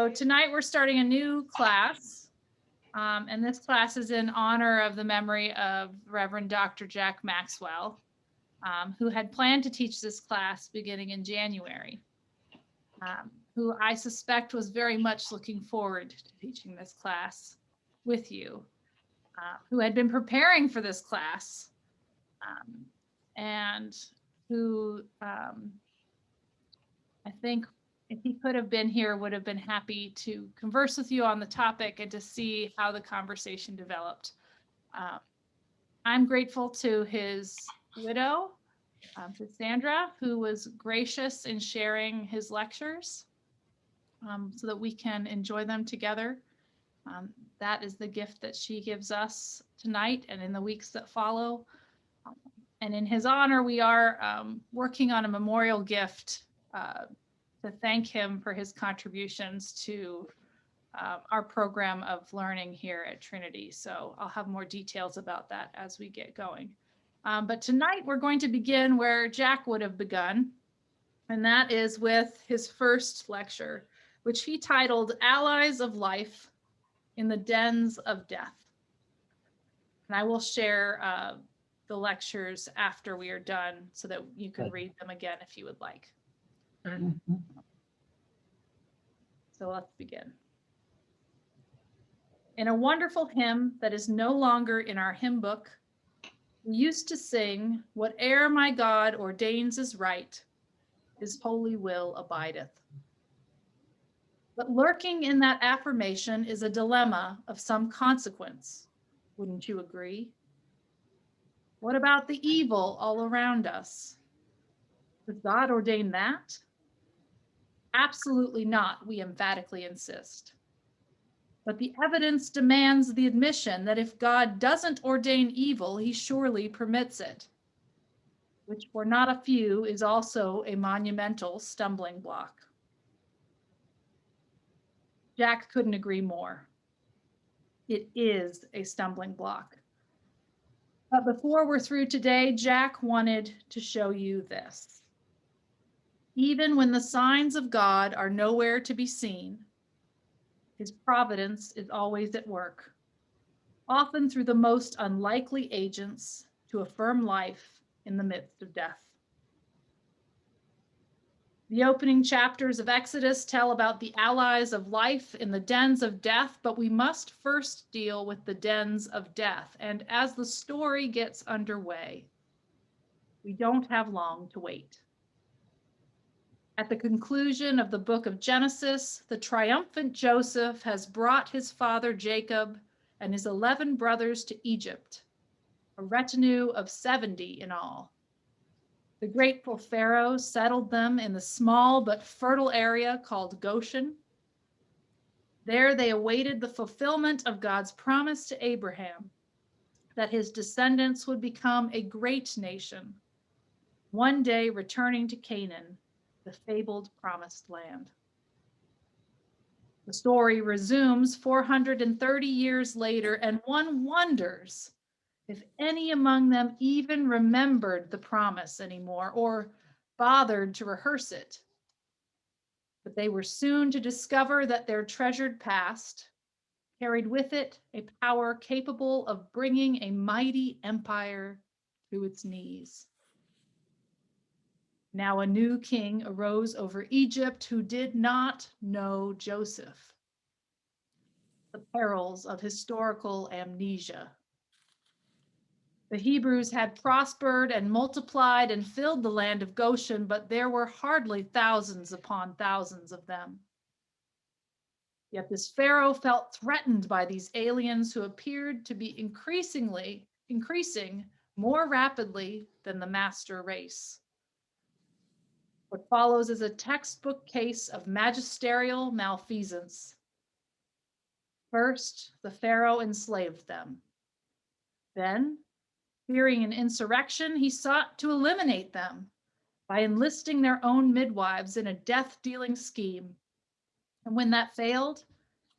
So tonight we're starting a new class, and this class is in honor of the memory of Reverend Dr. Jack Maxwell, who had planned to teach this class beginning in January, who I suspect was very much looking forward to teaching this class with you, who had been preparing for this class, and who I think if he could have been here, would have been happy to converse with you on the topic and to see how the conversation developed. I'm grateful to his widow, to Sandra, who was gracious in sharing his lectures so that we can enjoy them together. That is the gift that she gives us tonight and in the weeks that follow. And in his honor, we are working on a memorial gift to thank him for his contributions to our program of learning here at Trinity. So I'll have more details about that as we get going. But tonight we're going to begin where Jack would have begun, and that is with his first lecture, which he titled Allies of Life in the Dens of Death. And I will share the lectures after we are done so that you can read them again if you would like. So let's begin. In a wonderful hymn that is no longer in our hymn book, we used to sing, "Whate'er my God ordains is right, his holy will abideth." But lurking in that affirmation is a dilemma of some consequence. Wouldn't you agree? What about the evil all around us? Does God ordain that? Absolutely not, we emphatically insist. But the evidence demands the admission that if God doesn't ordain evil, he surely permits it, which for not a few is also a monumental stumbling block. Jack couldn't agree more. It is a stumbling block. But before we're through today, Jack wanted to show you this. Even when the signs of God are nowhere to be seen, his providence is always at work, often through the most unlikely agents to affirm life in the midst of death. The opening chapters of Exodus tell about the allies of life in the dens of death, but we must first deal with the dens of death. And as the story gets underway, we don't have long to wait. At the conclusion of the book of Genesis, the triumphant Joseph has brought his father Jacob and his 11 brothers to Egypt, a retinue of 70 in all. The grateful Pharaoh settled them in the small but fertile area called Goshen. There they awaited the fulfillment of God's promise to Abraham that his descendants would become a great nation, one day returning to Canaan, the fabled promised land. The story resumes 430 years later, and one wonders if any among them even remembered the promise anymore or bothered to rehearse it. But they were soon to discover that their treasured past carried with it a power capable of bringing a mighty empire to its knees. Now a new king arose over Egypt who did not know Joseph. The perils of historical amnesia. The Hebrews had prospered and multiplied and filled the land of Goshen, but there were hardly thousands upon thousands of them. Yet this Pharaoh felt threatened by these aliens who appeared to be increasing more rapidly than the master race. What follows is a textbook case of magisterial malfeasance. First, the Pharaoh enslaved them. Then, fearing an insurrection, he sought to eliminate them by enlisting their own midwives in a death-dealing scheme. And when that failed,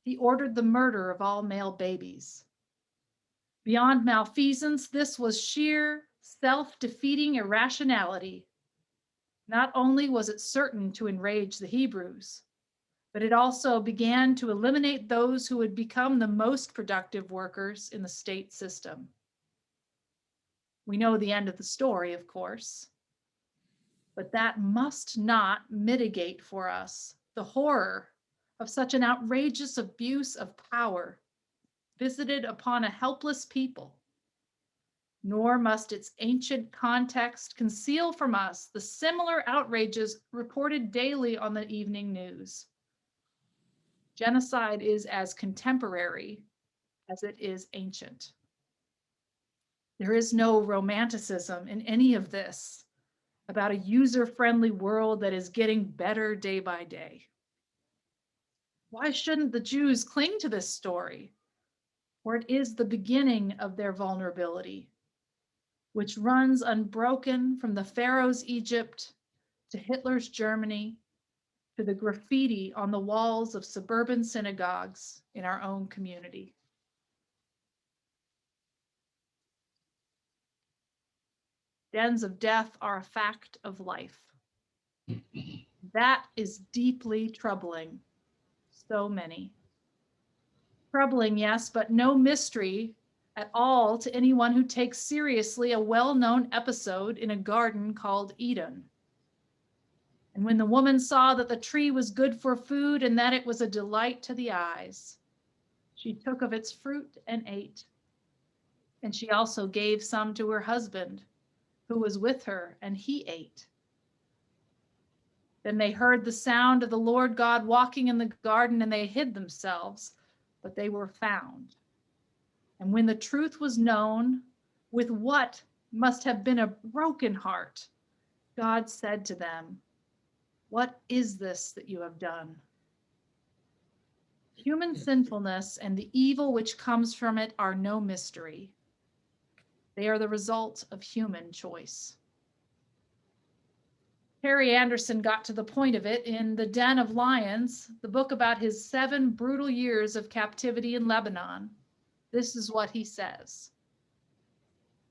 he ordered the murder of all male babies. Beyond malfeasance, this was sheer, self-defeating irrationality. Not only was it certain to enrage the Hebrews, But it also began to eliminate those who would become the most productive workers in the state system. We know the end of the story, of course, but that must not mitigate for us the horror of such an outrageous abuse of power visited upon a helpless people. Nor must its ancient context conceal from us the similar outrages reported daily on the evening news. Genocide is as contemporary as it is ancient. There is no romanticism in any of this about a user-friendly world that is getting better day by day. Why shouldn't the Jews cling to this story? For it is the beginning of their vulnerability, which runs unbroken from the Pharaoh's Egypt to Hitler's Germany to the graffiti on the walls of suburban synagogues in our own community. Dens of death are a fact of life. That is deeply troubling. So many. Troubling, yes, but no mystery at all to anyone who takes seriously a well-known episode in a garden called Eden. And when the woman saw that the tree was good for food and that it was a delight to the eyes, she took of its fruit and ate. And she also gave some to her husband, who was with her, and he ate. Then they heard the sound of the Lord God walking in the garden, and they hid themselves, but they were found. And when the truth was known, with what must have been a broken heart, God said to them, "What is this that you have done?" Human sinfulness and the evil which comes from it are no mystery. They are the result of human choice. Harry Anderson got to the point of it in The Den of Lions, the book about his 7 brutal years of captivity in Lebanon. This is what he says.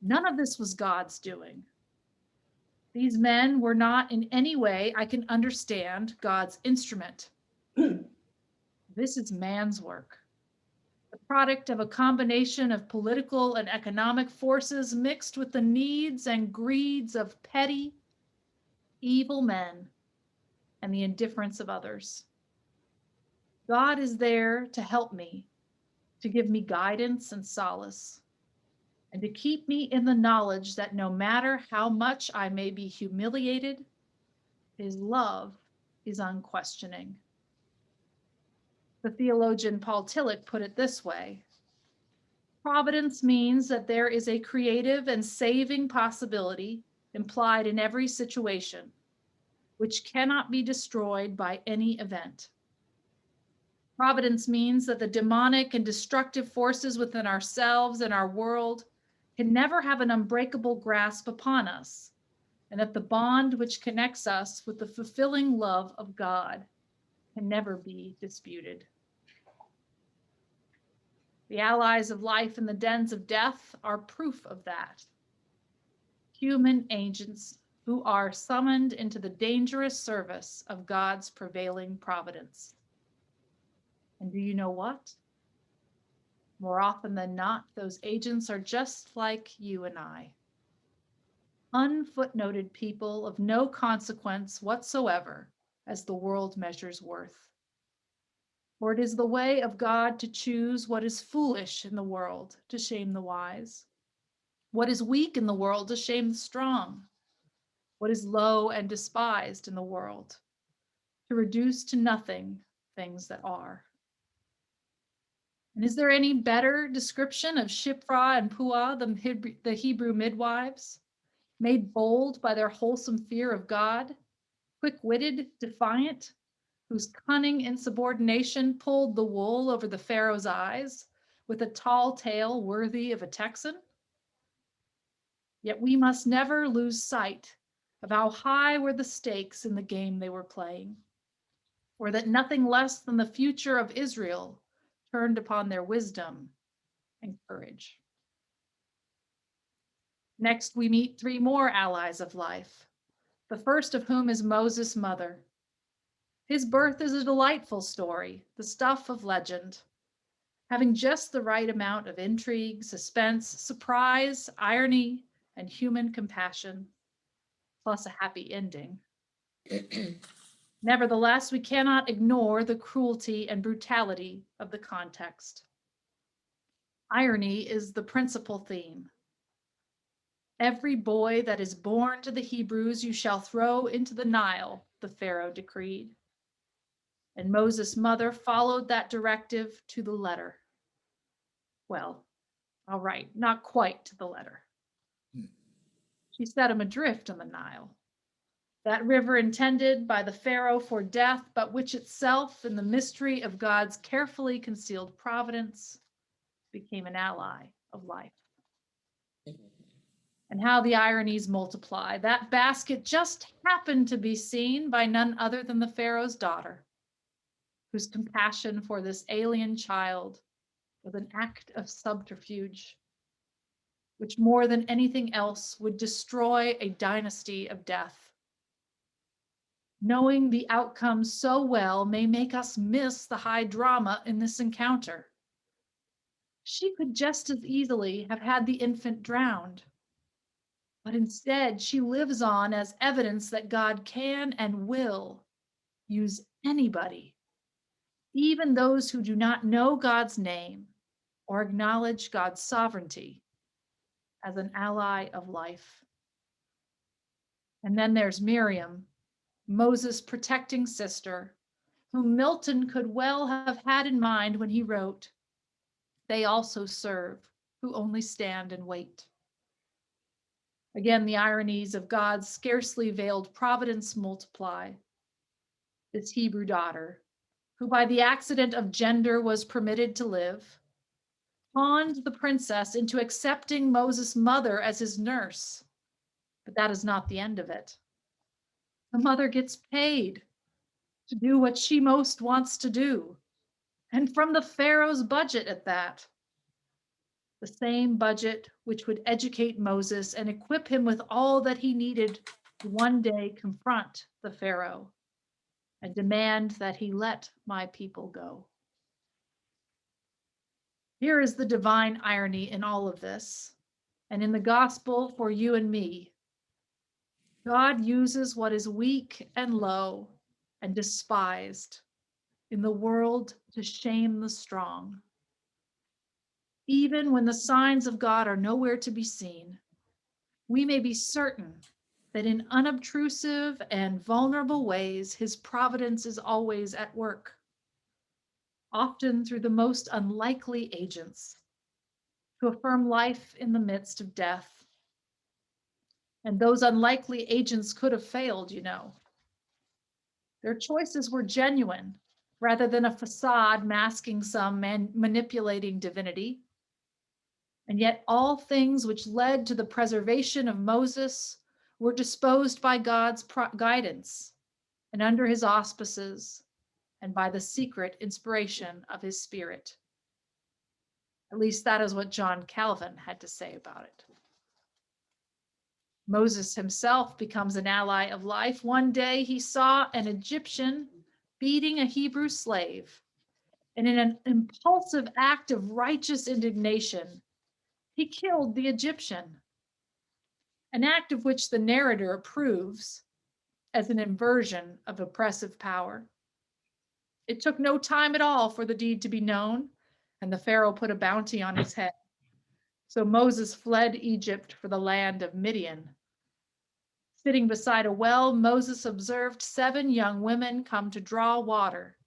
None of this was God's doing. These men were not in any way I can understand God's instrument. This is man's work, the product of a combination of political and economic forces mixed with the needs and greeds of petty, evil men and the indifference of others. God is there to help me, to give me guidance and solace, and to keep me in the knowledge that no matter how much I may be humiliated, his love is unquestioning. The theologian Paul Tillich put it this way: providence means that there is a creative and saving possibility implied in every situation, which cannot be destroyed by any event. Providence means that the demonic and destructive forces within ourselves and our world can never have an unbreakable grasp upon us, and that the bond which connects us with the fulfilling love of God can never be disputed. The allies of life in the dens of death are proof of that. Human agents who are summoned into the dangerous service of God's prevailing providence. And do you know what? More often than not, those agents are just like you and I. Unfootnoted people of no consequence whatsoever as the world measures worth. For it is the way of God to choose what is foolish in the world to shame the wise, what is weak in the world to shame the strong, what is low and despised in the world to reduce to nothing things that are. And is there any better description of Shiphrah and Puah, the Hebrew midwives, made bold by their wholesome fear of God, quick-witted, defiant, whose cunning insubordination pulled the wool over the Pharaoh's eyes with a tall tale worthy of a Texan? Yet we must never lose sight of how high were the stakes in the game they were playing, or that nothing less than the future of Israel turned upon their wisdom and courage. Next, we meet 3 more allies of life, the first of whom is Moses' mother. His birth is a delightful story, the stuff of legend, having just the right amount of intrigue, suspense, surprise, irony, and human compassion, plus a happy ending. Nevertheless, we cannot ignore the cruelty and brutality of the context. Irony is the principal theme. Every boy that is born to the Hebrews you shall throw into the Nile, the Pharaoh decreed. And Moses' mother followed that directive to the letter. Well, all right, not quite to the letter. She set him adrift on the Nile, that river intended by the Pharaoh for death, but which itself, in the mystery of God's carefully concealed providence, became an ally of life. And how the ironies multiply. That basket just happened to be seen by none other than the Pharaoh's daughter, whose compassion for this alien child was an act of subterfuge, which more than anything else would destroy a dynasty of death. Knowing the outcome so well may make us miss the high drama in this encounter. She could just as easily have had the infant drowned, but instead she lives on as evidence that God can and will use anybody, even those who do not know God's name or acknowledge God's sovereignty, as an ally of life. And then there's Miriam, Moses' protecting sister, whom Milton could well have had in mind when he wrote, "They also serve who only stand and wait." Again, the ironies of God's scarcely veiled providence multiply. This Hebrew daughter, who by the accident of gender was permitted to live, pawned the princess into accepting Moses' mother as his nurse. But that is not the end of it. The mother gets paid to do what she most wants to do, and from the Pharaoh's budget at that. The same budget which would educate Moses and equip him with all that he needed to one day confront the Pharaoh and demand that he let my people go. Here is the divine irony in all of this, and in the gospel for you and me. God uses what is weak and low and despised in the world to shame the strong. Even when the signs of God are nowhere to be seen, we may be certain that in unobtrusive and vulnerable ways, his providence is always at work, often through the most unlikely agents, to affirm life in the midst of death. And those unlikely agents could have failed, you know. Their choices were genuine, rather than a facade masking some manipulating divinity. And yet all things which led to the preservation of Moses were disposed by God's guidance and under his auspices and by the secret inspiration of his spirit. At least that is what John Calvin had to say about it. Moses himself becomes an ally of life. One day he saw an Egyptian beating a Hebrew slave, and in an impulsive act of righteous indignation, he killed the Egyptian, an act of which the narrator approves as an inversion of oppressive power. It took no time at all for the deed to be known, and the Pharaoh put a bounty on his head. So Moses fled Egypt for the land of Midian. Sitting beside a well, Moses observed 7 young women come to draw water,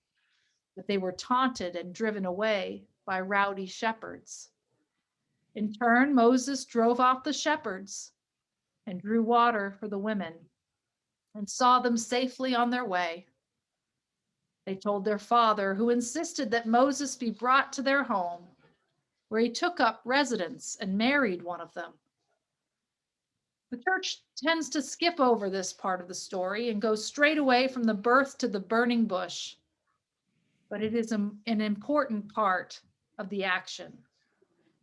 but they were taunted and driven away by rowdy shepherds. In turn, Moses drove off the shepherds and drew water for the women and saw them safely on their way. They told their father, who insisted that Moses be brought to their home, where he took up residence and married one of them. The church tends to skip over this part of the story and go straight away from the birth to the burning bush, but it is an important part of the action,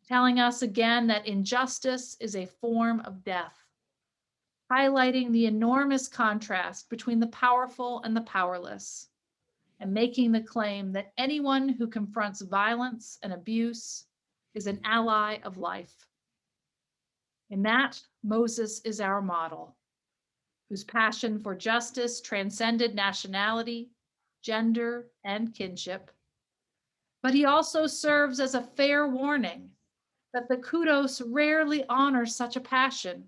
telling us again that injustice is a form of death, highlighting the enormous contrast between the powerful and the powerless, and making the claim that anyone who confronts violence and abuse is an ally of life. In that, Moses is our model, whose passion for justice transcended nationality, gender, and kinship. But he also serves as a fair warning that the Kudos rarely honor such a passion.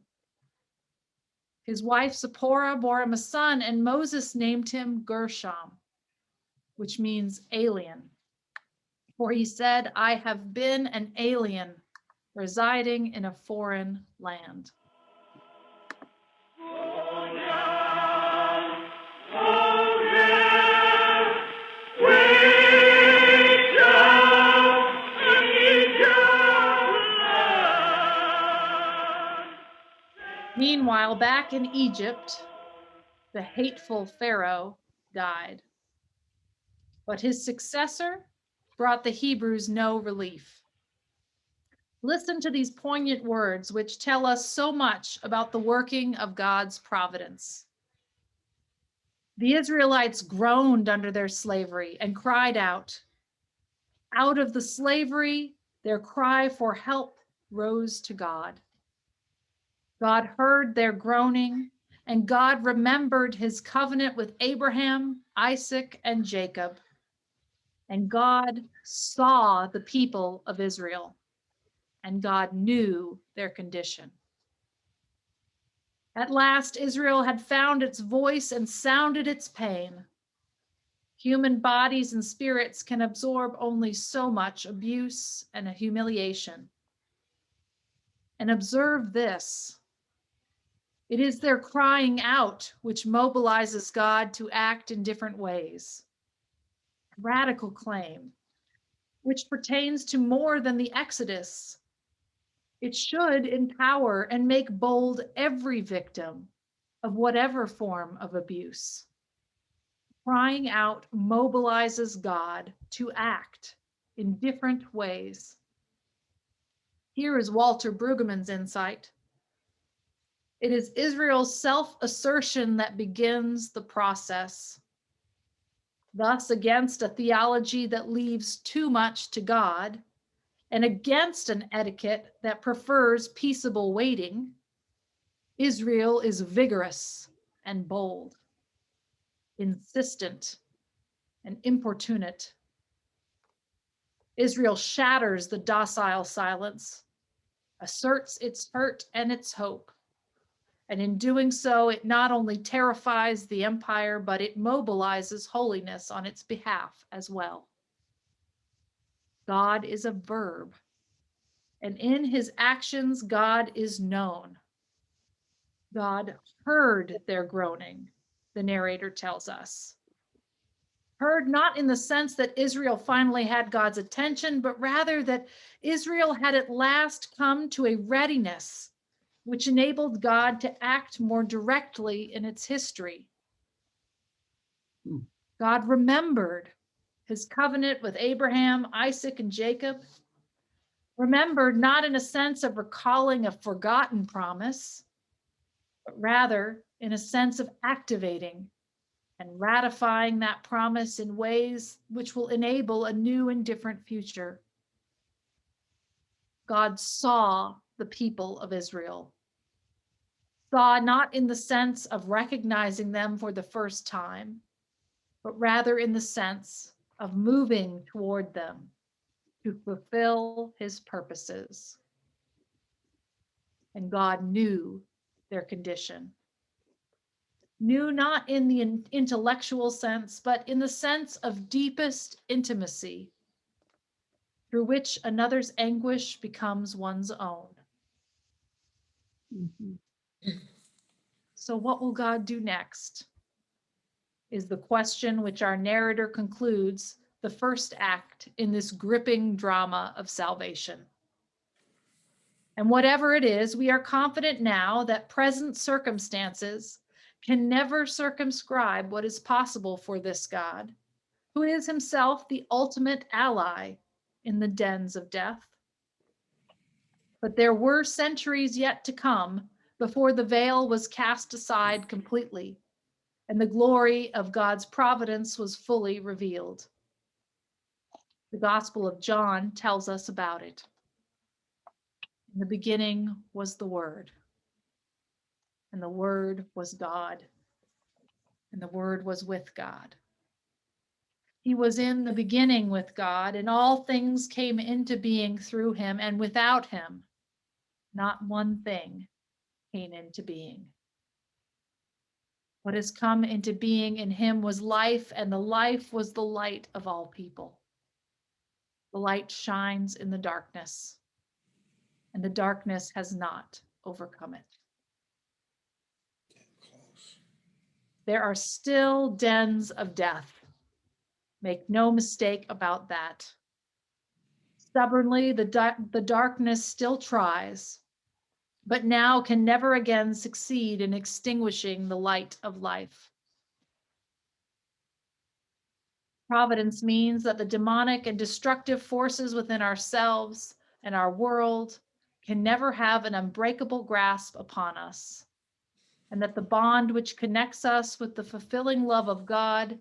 His wife Zipporah bore him a son, and Moses named him Gershom, which means alien. For he said, I have been an alien residing in a foreign land. Meanwhile, back in Egypt, the hateful Pharaoh died. But his successor brought the Hebrews no relief. Listen to these poignant words, which tell us so much about the working of God's providence. The Israelites groaned under their slavery and cried out. Out of the slavery, their cry for help rose to God. God heard their groaning, and God remembered his covenant with Abraham, Isaac, and Jacob. And God saw the people of Israel, and God knew their condition. At last, Israel had found its voice and sounded its pain. Human bodies and spirits can absorb only so much abuse and humiliation. And observe this. It is their crying out which mobilizes God to act in different ways. Radical claim, which pertains to more than the Exodus. It should empower and make bold every victim of whatever form of abuse. Crying out mobilizes God to act in different ways. Here is Walter Brueggemann's insight. It is Israel's self-assertion that begins the process. Thus, against a theology that leaves too much to God, and against an etiquette that prefers peaceable waiting, Israel is vigorous and bold, insistent and importunate. Israel shatters the docile silence, asserts its hurt and its hope. And in doing so, it not only terrifies the empire, but it mobilizes holiness on its behalf as well. God is a verb, and in his actions, God is known. God heard their groaning, the narrator tells us. Heard not in the sense that Israel finally had God's attention, but rather that Israel had at last come to a readiness which enabled God to act more directly in its history. God remembered his covenant with Abraham, Isaac, and Jacob. Remembered not in a sense of recalling a forgotten promise, but rather in a sense of activating and ratifying that promise in ways which will enable a new and different future. God saw the people of Israel. Saw not in the sense of recognizing them for the first time, but rather in the sense of moving toward them to fulfill his purposes. And God knew their condition. Knew not in the intellectual sense, but in the sense of deepest intimacy, through which another's anguish becomes one's own. Mhm. So what will God do next? Is the question which our narrator concludes the first act in this gripping drama of salvation. And whatever it is, we are confident now that present circumstances can never circumscribe what is possible for this God, who is himself the ultimate ally in the dens of death. But there were centuries yet to come before the veil was cast aside completely, and the glory of God's providence was fully revealed. The Gospel of John tells us about it. In the beginning was the Word, and the Word was God, and the Word was with God. He was in the beginning with God, and all things came into being through him, and without him, not one thing came into being. What has come into being in him was life, and the life was the light of all people. The light shines in the darkness, and the darkness has not overcome it. There are still dens of death. Make no mistake about that. Stubbornly, the darkness still tries, but now can never again succeed in extinguishing the light of life. Providence means that the demonic and destructive forces within ourselves and our world can never have an unbreakable grasp upon us, and that the bond which connects us with the fulfilling love of God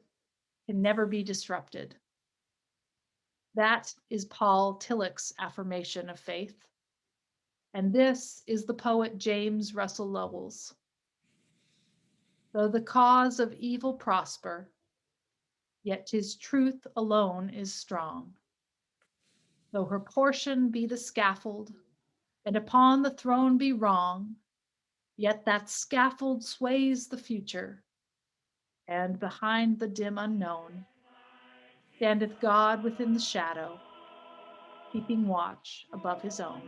can never be disrupted. That is Paul Tillich's affirmation of faith. And this is the poet James Russell Lowell's. Though the cause of evil prosper, yet his truth alone is strong. Though her portion be the scaffold, and upon the throne be wrong, yet that scaffold sways the future, and behind the dim unknown standeth God within the shadow, keeping watch above his own.